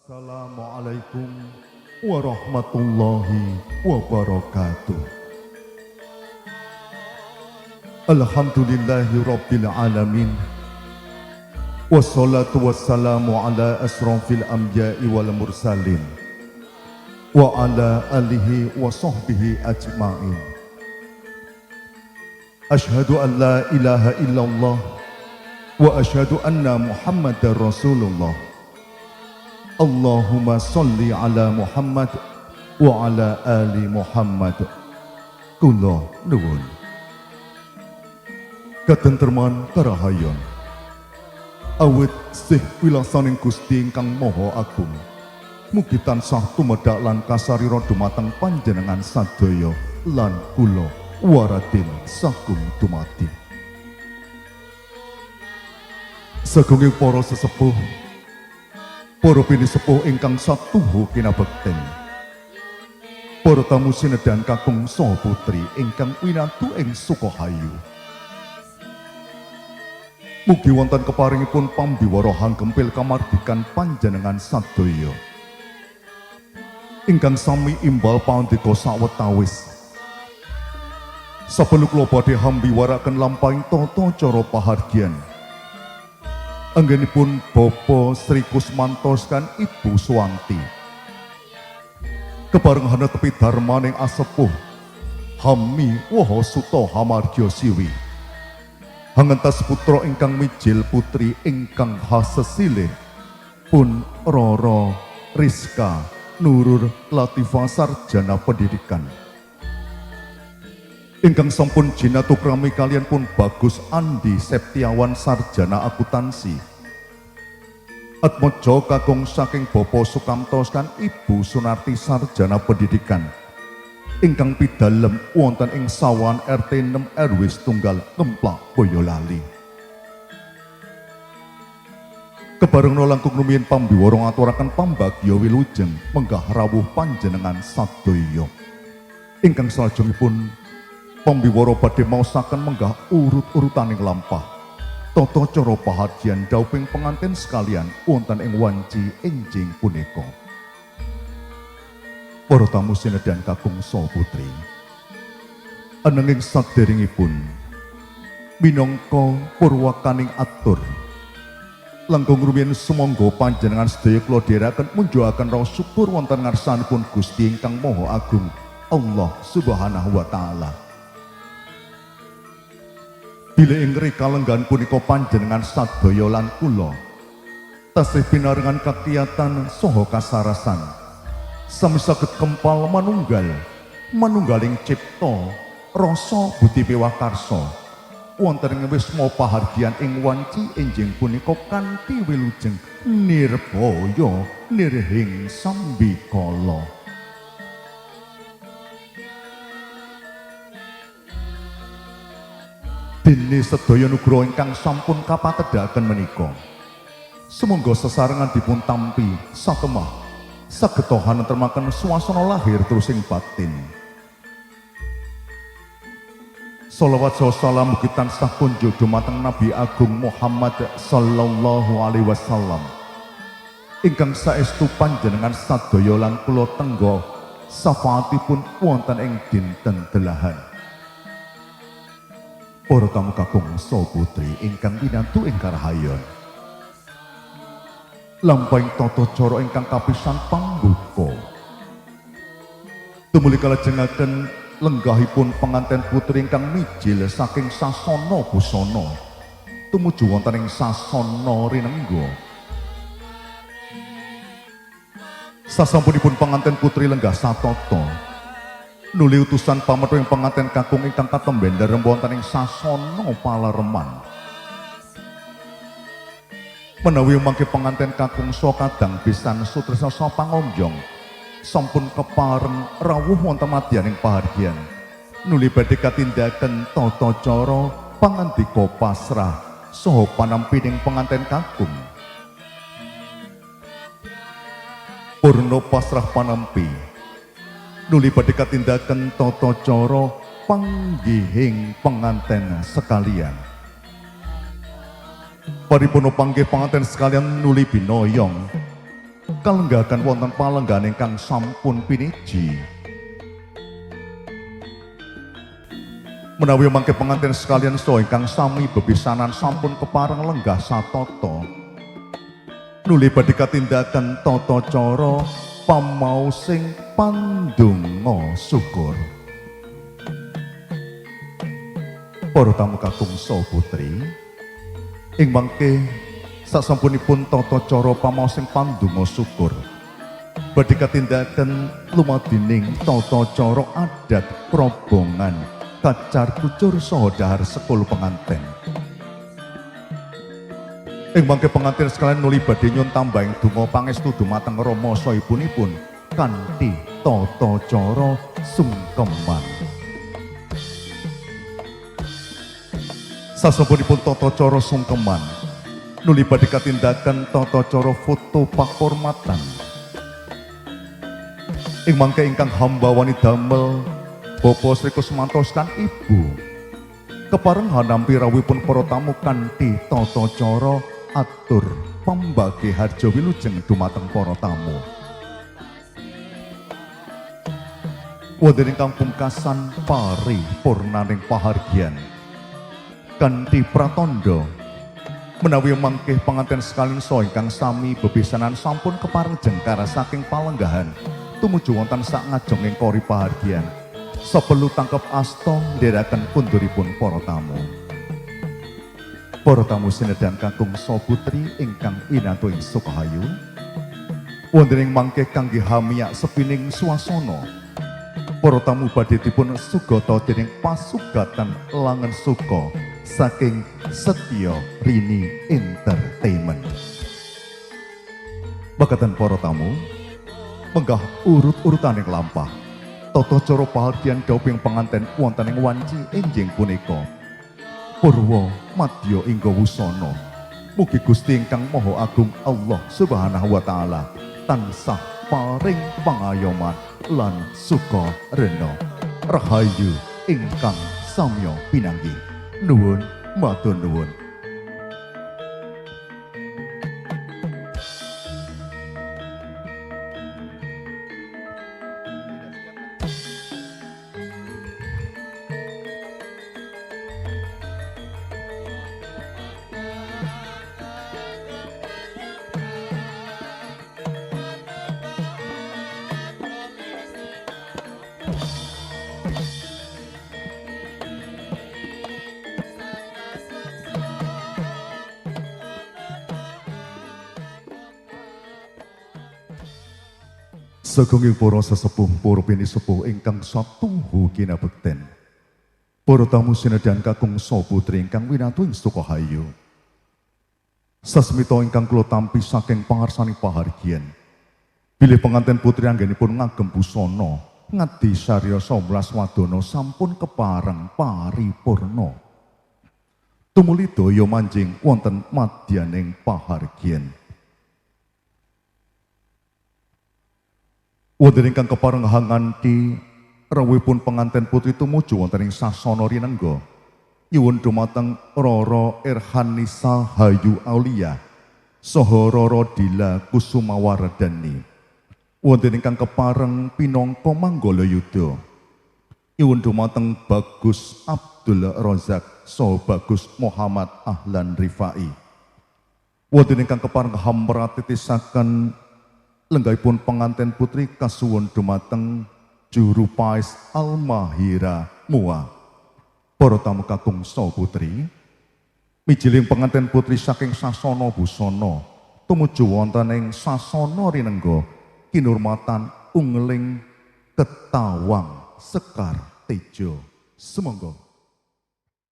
Assalamualaikum warahmatullahi wabarakatuh. Alhamdulillahi rabbil alamin. Wassalatu wassalamu ala asrafil anbiya'i wal mursalin wa ala alihi wa sahbihi ajma'in. Ashhadu an la ilaha illallah wa ashhadu anna Muhammadar Rasulullah. Allahumma salli ala Muhammad wa ala ali Muhammad. Kula nuwun. Katentreman karahayon awit sih wilasaning Gusti ingkang Maha Agung mugi tansah tumedhak lan kasarira dumateng panjenengan sadaya lan kula waradin sagung dumadi. Sagunging para sesepuh, para pinisepuh ingkang satuhu kinabekten, para tamu sinedan kakung saha putri ingkang winantu ing Sukahayu, mugi wonten keparingipun pambiwara hanggempil kamardikan panjenengan sadaya ingkang sami imbal pandika sawetawis. Saperlu kula badhe hambiwaraken lampahing tata cara pahargyan anggenipun Bapak Sri Kusmantos kan Ibu Suwanti kebareng hanetepi darmaning asepuh Hami Woho Suto Hamargya Siwi hangentas putra ingkang mijil putri ingkang hasesilih pun Roro Rizka Nurul Latifah sarjana pendidikan ingkang sampun jinatukrami kalian pun Bagus Andi Septiawan sarjana akuntansi, atmojo kakung saking Bapak Sukamtos kan Ibu Sunarti sarjana pendidikan ingkang pidalem wonten ing Sawan RT 6 RW setunggal Kemplak Boyolali. Kebareng langkung rumiyin pambiwara ngaturaken pambagya wilujeng menggah rawuh panjenengan sadaya ingkang salajengipun pambiwara badhe maosaken menggah urut-urutaning lampah tata cara pahargyan dauping pengantin sekalian wonten ing wanci enjing punika. Para tamu sinedan kakung saha putri, ananging sadèrèngipun minangka purwakaning atur langkung rumiyin sumangga panjenengan sedaya kula dherekaken munjuaken raos syukur wonten ngarsanipun Gusti ingkang Maha Agung Allah Subhanahu wa taala. Bila ing kalenggan punika panjenengan sadaya lan kula tasih pinaringan kakiyatan saha kasarasan sami saged kempal manunggaling cipta rasa budi piwakarsa wonten ing wisma pahargyan ing wanci enjing punika kanthi wilujeng nirbaya nirhing sambikala. Dene sedaya nugraha ingkang sampun kapatedaken menika sumangga sesarengan dipun tampi satemah saged hanentremaken swasana lahir terus ing batin. Shalawat salam mugi tansah kunjuk dumateng Nabi Agung Muhammad sallallahu alaihi wasallam ingkang saestu panjenengan sadaya lan kula tengga syafaatipun wonten ing dinten delahan. Para tamu kakung saha putri ingkang winantu ing karahayon, lampahing tata cara ingkang kapisan pambuka tumuli kalajengaken lenggahipun penganten putri ingkang mijil saking sasana busana tumuju wonten ing sasana rinengga. Sasampunipun penganten putri lenggah satata nuli utusan pametu ing penganten kakung ingkang katemben nderem wonten ing sasana palareman. Menawi mangke penganten kakung saha kadang pisan sutresna saha pangonjong sampun kepareng rawuh wonten madyaning pahargyan nuli badhe katindaken tata cara pangandika pasrah saha panampining penganten kakung. Purna pasrah panampi nuli badhe katindaken tata cara panggihing penganten sekalian. Paripurna panggih pengantin sekalian nuli binoyong kalenggahan wonten palenggan ingkang sampun piniji. Menawi mangke pengantin sekalian so ingkang sami bebisanan sampun kepareng lenggah satata, nuli badhe katindakan tata cara pamaosing pandonga syukur. Para tamu kakung saha putri, ing mangke sasampunipun tata cara pamaosing pandonga syukur badhe katindakan lumadining tata cara adat probongan kacar kucur saha dahar sekul penganten. Ing mangke pengantin sekalian nuli badhe nyuwun tambahing donga pangestu dumateng Rama saha ibunipun kanthi tata cara sungkeman. Sasampunipun tata cara sungkeman nuli badhe katindakan tata cara foto pakurmatan. Ing mangke ingkang hamba wani damel Bapa Sri Kusmantoskan Ibu kepareng hanampi rawuhipun para tamu kanthi tata cara atur pambagi harja wilujeng dumateng para tamu. Wonten ingkang pungkasan paripurnaning pahargyan kanthi pratandha menawi mangke panganten sekalian saha ingkang sami bebisanan sampun kepareng jengkara saking palenggahan tumuju wonten sak ngajenging kori pahargyan sapelu tangkep asta ndherekaken pundhuripun para tamu. Para tamu sinedan kakung saha putri ingkang winantu ing Sukahayu, wonten ing mangke kangge hamiyak sepining swasana, para tamu badhe dipun sugata dening pasugatan Langen Suka saking Setya Rini Entertainment. Bakatan para tamu menggah urut-urutaning lampah tata cara pahargyan dawuhing panganten wonten ing wanci enjing punika purwa madya ingga wusana. Mugi Gusti ingkang Maha Agung Allah Subhanahu wa taala tansah paring pangayoman lan sukarena rahayu ingkang samya pinanggih. Nuwun matur nuwun. Sagunging para sesepuh, para pinisepuh ingkang satuhu kinabekten, para tamu sinedan kakung saha putri ingkang winantu ing Sukahayu, sasmita ingkang kula tampi saking pangarsani pahargyan, bilih penganten putri anggenipun ngagem busana ngadi sarya 19 wadana sampun kepareng paripurna. Tumuli daya manjing wonten madyaning pahargyan. Wonten ingkang kepareng hanganti rawuhipun penganten putri tumuju wonten ing sasana rinengga nyuwun dumateng Rara Irhanisa Hayu Aulia saha Rara Dila Kusumawardhani. Wonten ingkang kepareng pinangka manggala yuda nyuwun dumateng Bagus Abdul Razak saha Bagus Muhammad Ahlan Rifai. Wonten ingkang kepareng hamratitisaken lenggahipun penganten putri kasuwun dumateng Juru Pais Almahira Mua. Para tamu kakung saha putri, mijiling penganten putri saking sasana busana tumuju wonten ing sasana rinengga kinurmatan Ungling Ketawang Sekar Tejo. Sumangga.